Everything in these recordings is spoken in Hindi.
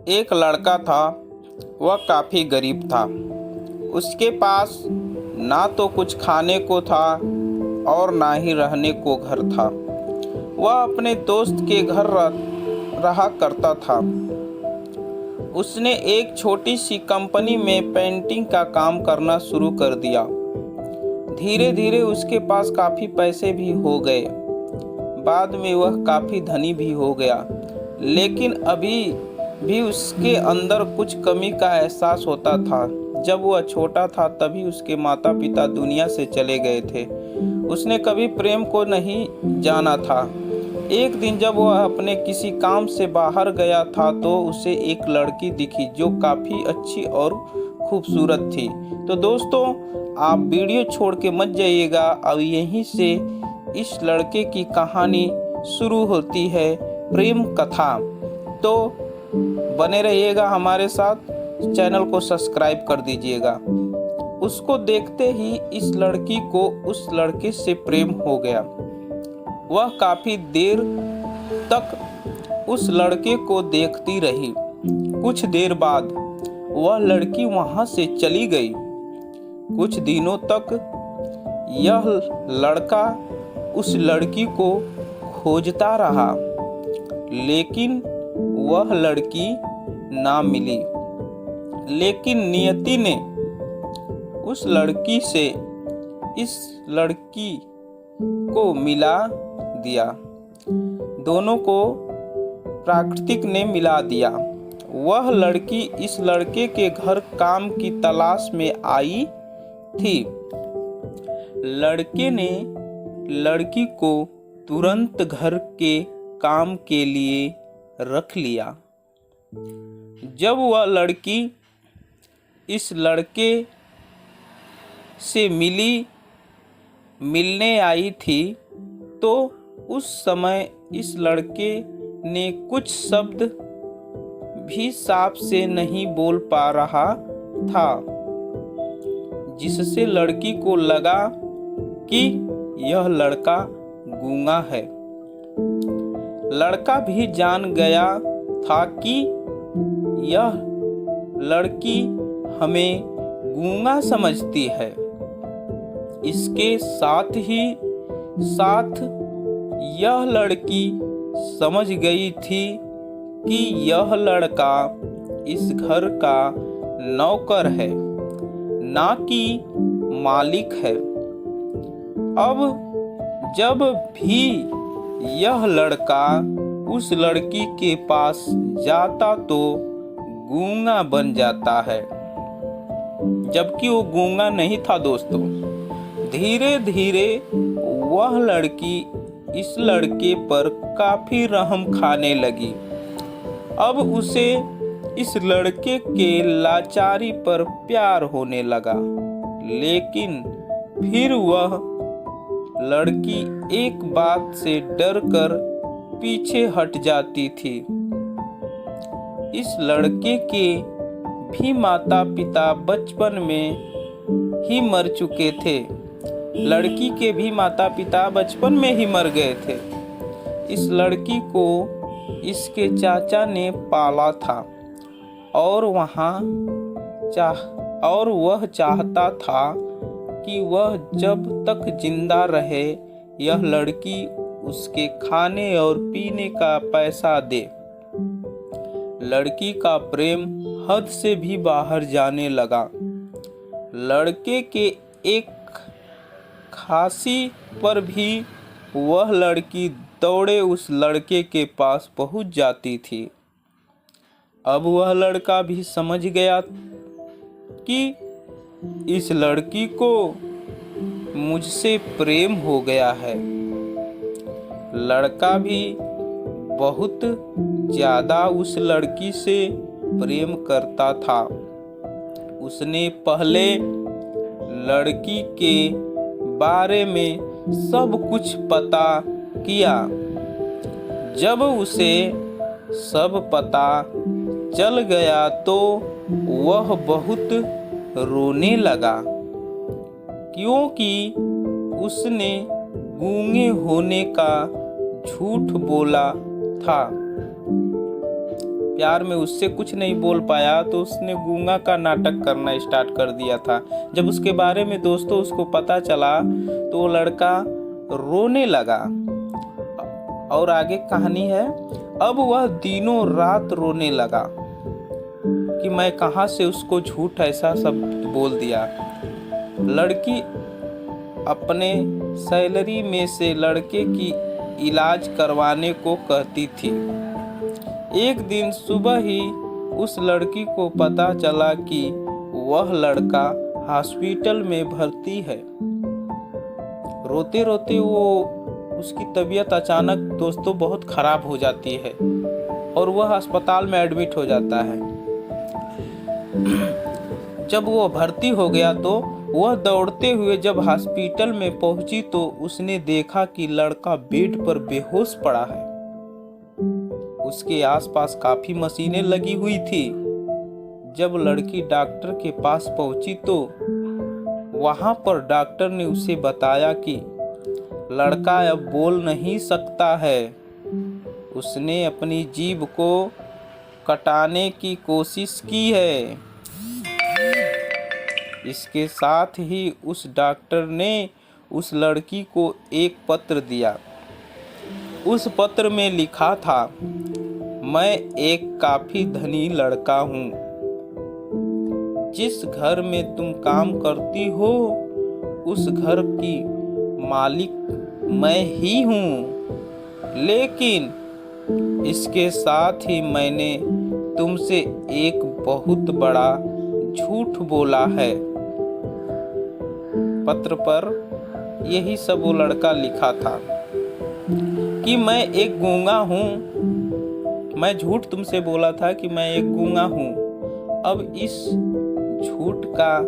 एक लड़का था। वह काफ़ी गरीब था। उसके पास ना तो कुछ खाने को था और ना ही रहने को घर था। वह अपने दोस्त के घर रहा करता था। उसने एक छोटी सी कंपनी में पेंटिंग का काम करना शुरू कर दिया। धीरे धीरे उसके पास काफ़ी पैसे भी हो गए। बाद में वह काफ़ी धनी भी हो गया, लेकिन अभी भी उसके अंदर कुछ कमी का एहसास होता था। जब वह छोटा था तभी उसके माता पिता दुनिया से चले गए थे। उसने कभी प्रेम को नहीं जाना था। एक दिन जब वह अपने किसी काम से बाहर गया था तो उसे एक लड़की दिखी जो काफ़ी अच्छी और खूबसूरत थी। तो दोस्तों, आप वीडियो छोड़ के मत जाइएगा। अब यहीं से इस लड़के की कहानी शुरू होती है, प्रेम कथा। तो बने रहिएगा हमारे साथ, चैनल को सब्सक्राइब कर दीजिएगा। उसको देखते ही इस लड़की को उस लड़के से प्रेम हो गया। वह काफ़ी देर तक उस लड़के को देखती रही। कुछ देर बाद वह लड़की वहाँ से चली गई। कुछ दिनों तक यह लड़का उस लड़की को खोजता रहा, लेकिन वह लड़की ना मिली। लेकिन नियति ने उस लड़की से इस लड़की को मिला दिया। दोनों को प्राकृतिक ने मिला दिया। वह लड़की इस लड़के के घर काम की तलाश में आई थी। लड़के ने लड़की को तुरंत घर के काम के लिए रख लिया। जब वह लड़की इस लड़के से मिलने आई थी तो उस समय इस लड़के ने कुछ शब्द भी साफ से नहीं बोल पा रहा था, जिससे लड़की को लगा कि यह लड़का गूंगा है। लड़का भी जान गया था कि यह लड़की हमें गूंगा समझती है। इसके साथ ही साथ यह लड़की समझ गई थी कि यह लड़का इस घर का नौकर है, ना कि मालिक है। अब जब भी यह लड़का उस लड़की के पास जाता तो गूंगा बन जाता है, जबकि वो गूंगा नहीं था दोस्तों। धीरे धीरे वह लड़की इस लड़के पर काफी रहम खाने लगी। अब उसे इस लड़के के लाचारी पर प्यार होने लगा, लेकिन फिर वह लड़की एक बात से डरकर पीछे हट जाती थी। इस लड़के के भी माता पिता बचपन में ही मर चुके थे। लड़की के भी माता पिता बचपन में ही मर गए थे। इस लड़की को इसके चाचा ने पाला था और वह चाहता था कि वह जब तक जिंदा रहे यह लड़की उसके खाने और पीने का पैसा दे। लड़की का प्रेम हद से भी बाहर जाने लगा। लड़के के एक खांसी पर भी वह लड़की दौड़े उस लड़के के पास पहुंच जाती थी। अब वह लड़का भी समझ गया कि इस लड़की को मुझसे प्रेम हो गया है। लड़का भी बहुत ज़्यादा उस लड़की से प्रेम करता था। उसने पहले लड़की के बारे में सब कुछ पता किया। जब उसे सब पता चल गया तो वह बहुत रोने लगा, क्योंकि उसने गूंगे होने का झूठ बोला था। प्यार में उससे कुछ नहीं बोल पाया तो उसने गूंगा का नाटक करना स्टार्ट कर दिया था। जब उसके बारे में दोस्तों उसको पता चला तो वो लड़का रोने लगा। और आगे कहानी है, अब वह दिनों रात रोने लगा कि मैं कहां से उसको झूठ ऐसा सब बोल दिया। लड़की अपने सैलरी में से लड़के की इलाज करवाने को कहती थी। एक दिन सुबह ही उस लड़की को पता चला कि वह लड़का हॉस्पिटल में भर्ती है। रोते रोते उसकी तबीयत अचानक दोस्तों बहुत खराब हो जाती है और वह अस्पताल में एडमिट हो जाता है। जब वो भर्ती हो गया तो वह दौड़ते हुए जब हॉस्पिटल में पहुंची तो उसने देखा कि लड़का बेड पर बेहोश पड़ा है। उसके आसपास काफी मशीनें लगी हुई थी। जब लड़की डॉक्टर के पास पहुंची तो वहां पर डॉक्टर ने उसे बताया कि लड़का अब बोल नहीं सकता है। उसने अपनी जीभ को कटाने की कोशिश की है। इसके साथ ही उस डॉक्टर ने उस लड़की को एक पत्र दिया। उस पत्र में लिखा था, मैं एक काफी धनी लड़का हूँ। जिस घर में तुम काम करती हो उस घर की मालिक मैं ही हूँ। लेकिन इसके साथ ही मैंने तुमसे एक बहुत बड़ा झूठ बोला है। पत्र पर यही सब वो लड़का लिखा था कि मैं एक गूंगा हूँ। मैं झूठ तुमसे बोला था कि मैं एक गूंगा हूँ। अब इस झूठ का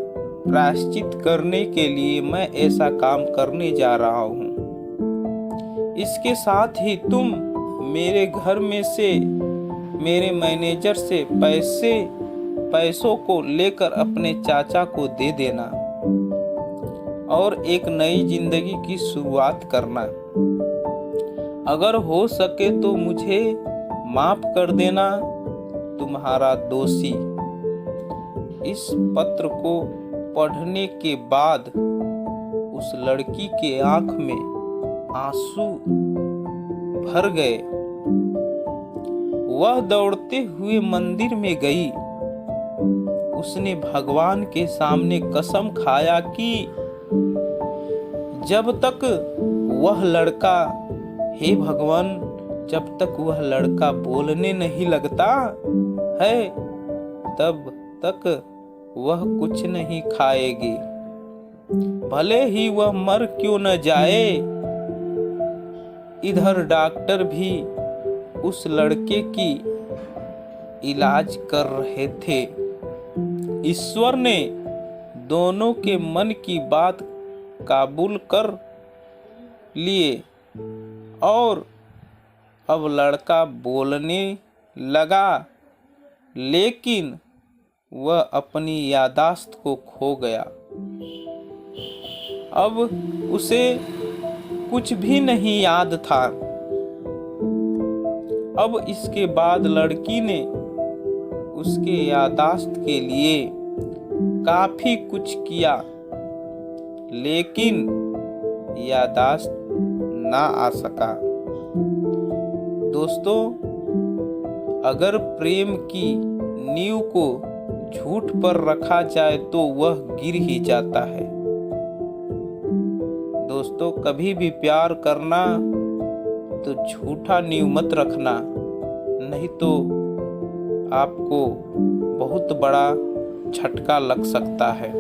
प्रायश्चित करने के लिए मैं ऐसा काम करने जा रहा हूँ। इसके साथ ही तुम मेरे घर में से मेरे मैनेजर से पैसों को लेकर अपने चाचा को दे देना और एक नई जिंदगी की शुरुआत करना। अगर हो सके तो मुझे माफ कर देना, तुम्हारा दोषी। इस पत्र को पढ़ने के बाद उस लड़की के आंख में आंसू भर गए। वह दौड़ते हुए मंदिर में गई। उसने भगवान के सामने कसम खाया कि जब तक वह लड़का, हे भगवान, जब तक वह लड़का बोलने नहीं लगता है तब तक वह कुछ नहीं खाएगी, भले ही वह मर क्यों न जाए। इधर डॉक्टर भी उस लड़के की इलाज कर रहे थे। ईश्वर ने दोनों के मन की बात काबूल कर लिए और अब लड़का बोलने लगा, लेकिन वह अपनी यादाश्त को खो गया। अब उसे कुछ भी नहीं याद था। अब इसके बाद लड़की ने उसके यादाश्त के लिए काफी कुछ किया, लेकिन यादाश्त ना आ सका। दोस्तों, अगर प्रेम की नींव को झूठ पर रखा जाए तो वह गिर ही जाता है। दोस्तों, कभी भी प्यार करना तो झूठा नींव मत रखना, नहीं तो आपको बहुत बड़ा झटका लग सकता है।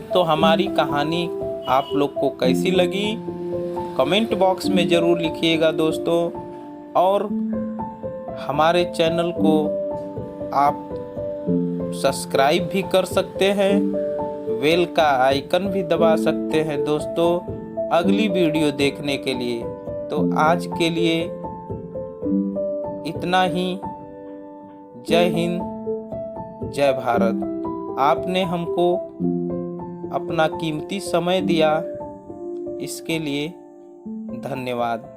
तो हमारी कहानी आप लोग को कैसी लगी कमेंट बॉक्स में ज़रूर लिखिएगा दोस्तों। और हमारे चैनल को आप सब्सक्राइब भी कर सकते हैं, बेल का आइकन भी दबा सकते हैं दोस्तों अगली वीडियो देखने के लिए। तो आज के लिए इतना ही। जय हिंद, जय भारत। आपने हमको अपना कीमती समय दिया, इसके लिए धन्यवाद।